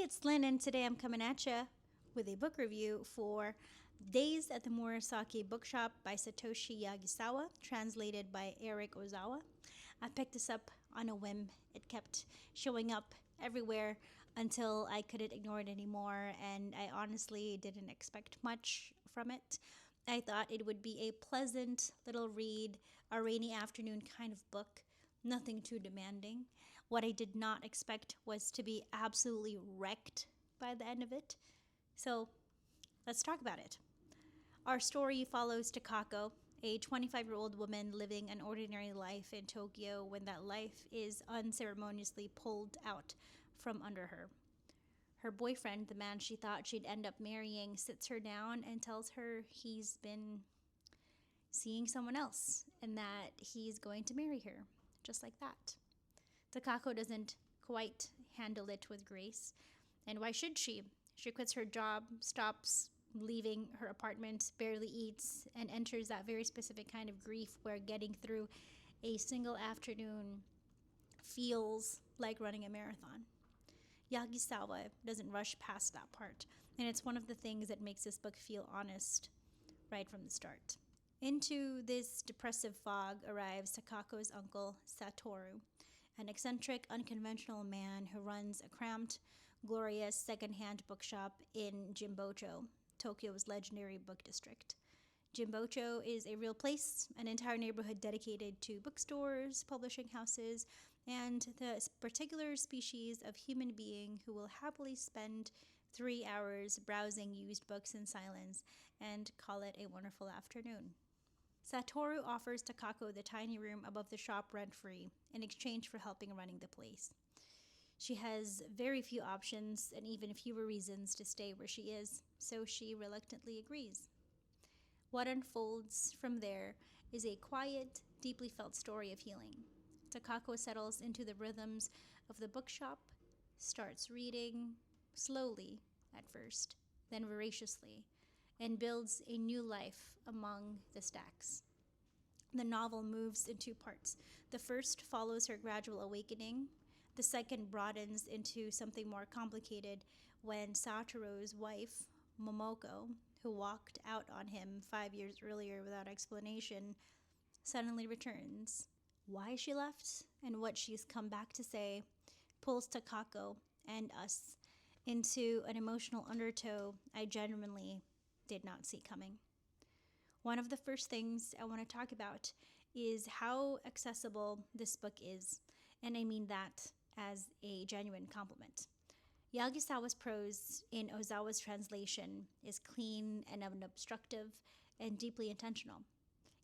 it's Lynn, and today I'm coming at you with a book review for Days at the Morisaki Bookshop by Satoshi Yagisawa, translated by Eric Ozawa. I picked this up on a whim. It kept showing up everywhere until I couldn't ignore it anymore, and I honestly didn't expect much from it. I thought it would be a pleasant little read, a rainy afternoon kind of book. Nothing too demanding. What I did not expect was to be absolutely wrecked by the end of it. So let's talk about it. Our story follows Takako, a 25-year-old woman living an ordinary life in Tokyo when that life is unceremoniously pulled out from under her. Her boyfriend, the man she thought she'd end up marrying, sits her down and tells her he's been seeing someone else and that he's going to marry her. Just like that. Takako doesn't quite handle it with grace. And why should she? She quits her job, stops leaving her apartment, barely eats, and enters that very specific kind of grief where getting through a single afternoon feels like running a marathon. Yagisawa doesn't rush past that part, and it's one of the things that makes this book feel honest right from the start. Into this depressive fog arrives Takako's uncle, Satoru, an eccentric, unconventional man who runs a cramped, glorious second-hand bookshop in Jimbocho, Tokyo's legendary book district. Jimbocho is a real place, an entire neighborhood dedicated to bookstores, publishing houses, and the particular species of human being who will happily spend 3 hours browsing used books in silence and call it a wonderful afternoon. Satoru offers Takako the tiny room above the shop rent-free in exchange for helping running the place. She has very few options and even fewer reasons to stay where she is, so she reluctantly agrees. What unfolds from there is a quiet, deeply felt story of healing. Takako settles into the rhythms of the bookshop, starts reading, slowly at first, then voraciously, and builds a new life among the stacks. The novel moves in two parts. The first follows her gradual awakening. The second broadens into something more complicated when Satoru's wife, Momoko, who walked out on him 5 years earlier without explanation, suddenly returns. Why she left and what she's come back to say pulls Takako and us into an emotional undertow I genuinely did not see coming. One of the first things I want to talk about is how accessible this book is, and I mean that as a genuine compliment. Yagisawa's prose in Ozawa's translation is clean and unobstructive and deeply intentional.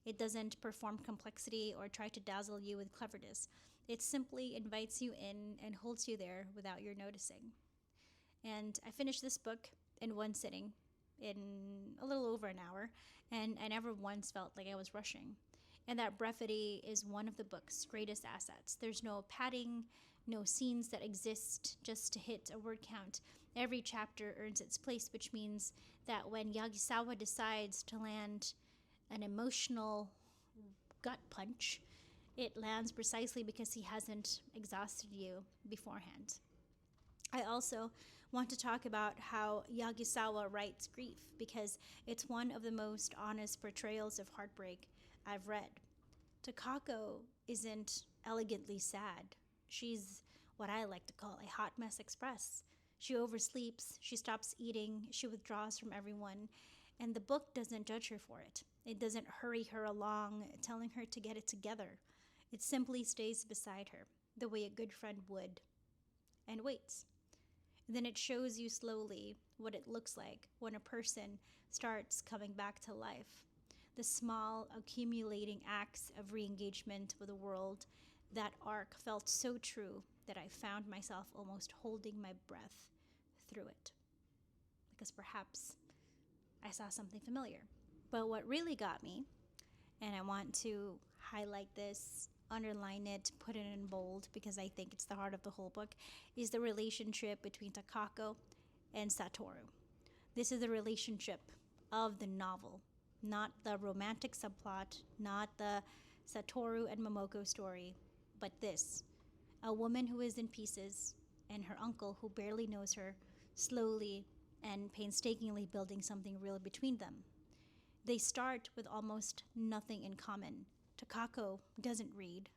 It doesn't perform complexity or try to dazzle you with cleverness. It simply invites you in and holds you there without your noticing. And I finished this book in one sitting, in a little over an hour, and I never once felt like I was rushing. And that brevity is one of the book's greatest assets. There's no padding, no scenes that exist just to hit a word count. Every chapter earns its place, which means that when Yagisawa decides to land an emotional gut punch, it lands precisely because he hasn't exhausted you beforehand. I also want to talk about how Yagisawa writes grief because it's one of the most honest portrayals of heartbreak I've read. Takako isn't elegantly sad. She's what I like to call a hot mess express. She oversleeps, she stops eating, she withdraws from everyone, and the book doesn't judge her for it. It doesn't hurry her along, telling her to get it together. It simply stays beside her, the way a good friend would, and waits. Then it shows you slowly what it looks like when a person starts coming back to life. The small, accumulating acts of re-engagement with the world. That arc felt so true that I found myself almost holding my breath through it. Because perhaps I saw something familiar. But what really got me, and I want to highlight this, underline it, put it in bold because I think it's the heart of the whole book, is the relationship between Takako and Satoru. This is the relationship of the novel, not the romantic subplot, not the Satoru and Momoko story, but this, a woman who is in pieces and her uncle, who barely knows her, slowly and painstakingly building something real between them. They start with almost nothing in common. Takako doesn't read.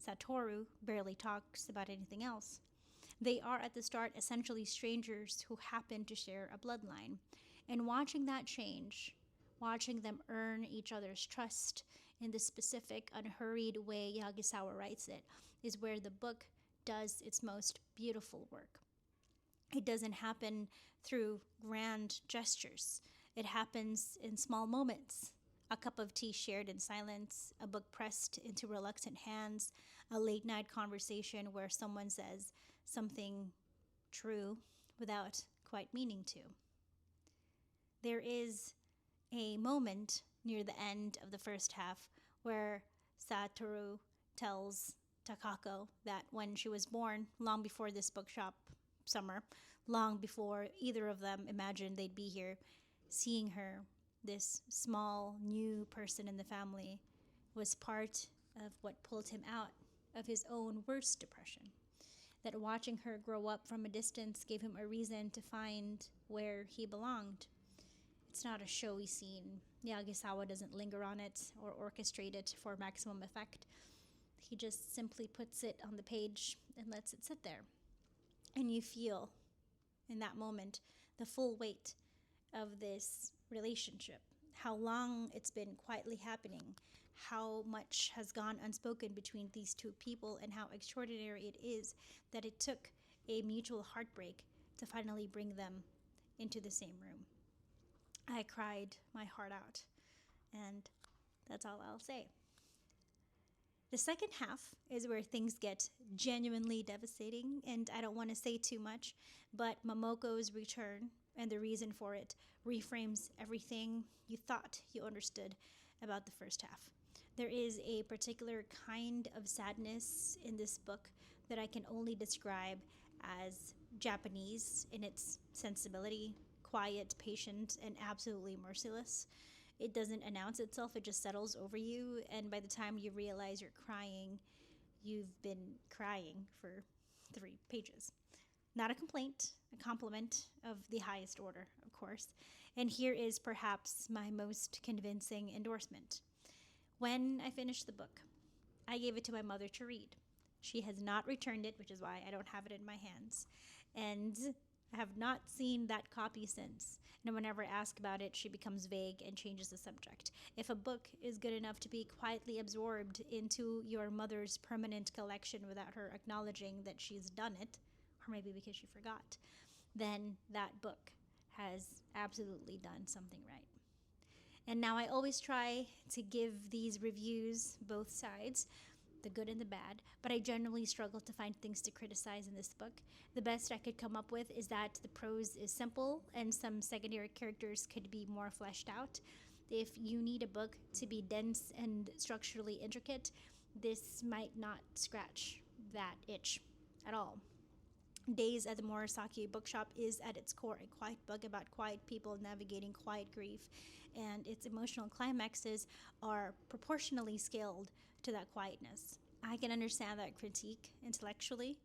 Satoru barely talks about anything else. They are at the start essentially strangers who happen to share a bloodline. And watching that change, watching them earn each other's trust in the specific, unhurried way Yagisawa writes it, is where the book does its most beautiful work. It doesn't happen through grand gestures. It happens in small moments. A cup of tea shared in silence, a book pressed into reluctant hands, a late night conversation where someone says something true without quite meaning to. There is a moment near the end of the first half where Satoru tells Takako that when she was born, long before this bookshop summer, long before either of them imagined they'd be here, seeing her, this small new person in the family, was part of what pulled him out of his own worst depression. That watching her grow up from a distance gave him a reason to find where he belonged. It's not a showy scene. Yagisawa doesn't linger on it or orchestrate it for maximum effect. He just simply puts it on the page and lets it sit there. And you feel, in that moment, the full weight of this relationship, how long it's been quietly happening, how much has gone unspoken between these two people, and how extraordinary it is that it took a mutual heartbreak to finally bring them into the same room. I cried my heart out, and that's all I'll say. The second half is where things get genuinely devastating, and I don't want to say too much, but Momoko's return and the reason for it reframes everything you thought you understood about the first half. There is a particular kind of sadness in this book that I can only describe as Japanese in its sensibility, quiet, patient, and absolutely merciless. It doesn't announce itself, it just settles over you, and by the time you realize you're crying, you've been crying for 3 pages. Not a complaint, a compliment of the highest order, of course. And here is perhaps my most convincing endorsement. When I finished the book, I gave it to my mother to read. She has not returned it, which is why I don't have it in my hands. And I have not seen that copy since. And whenever I ask about it, she becomes vague and changes the subject. If a book is good enough to be quietly absorbed into your mother's permanent collection without her acknowledging that she's done it, or maybe because she forgot, then that book has absolutely done something right. And now I always try to give these reviews both sides, the good and the bad, but I generally struggle to find things to criticize in this book. The best I could come up with is that the prose is simple and some secondary characters could be more fleshed out. If you need a book to be dense and structurally intricate, this might not scratch that itch at all. Days at the Morisaki Bookshop is at its core a quiet book about quiet people navigating quiet grief, and its emotional climaxes are proportionally scaled to that quietness. I can understand that critique intellectually.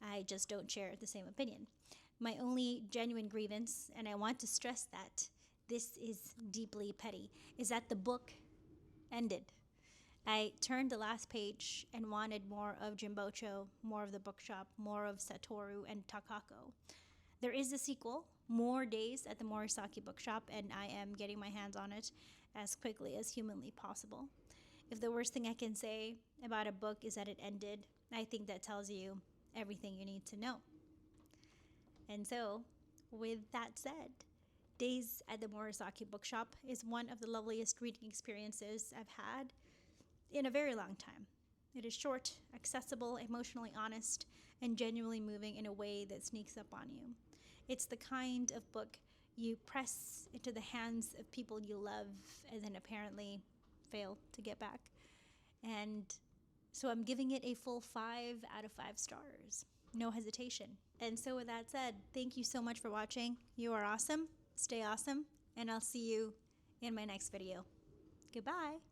I just don't share the same opinion. My only genuine grievance, and I want to stress that this is deeply petty, is that the book ended. I turned the last page and wanted more of Jimbocho, more of the bookshop, more of Satoru and Takako. There is a sequel, More Days at the Morisaki Bookshop, and I am getting my hands on it as quickly as humanly possible. If the worst thing I can say about a book is that it ended, I think that tells you everything you need to know. And so, with that said, Days at the Morisaki Bookshop is one of the loveliest reading experiences I've had in a very long time. It is short, accessible, emotionally honest, and genuinely moving in a way that sneaks up on you. It's the kind of book you press into the hands of people you love and then apparently fail to get back. And so I'm giving it a full 5 out of 5 stars. No hesitation. And so with that said, thank you so much for watching. You are awesome. Stay awesome. And I'll see you in my next video. Goodbye.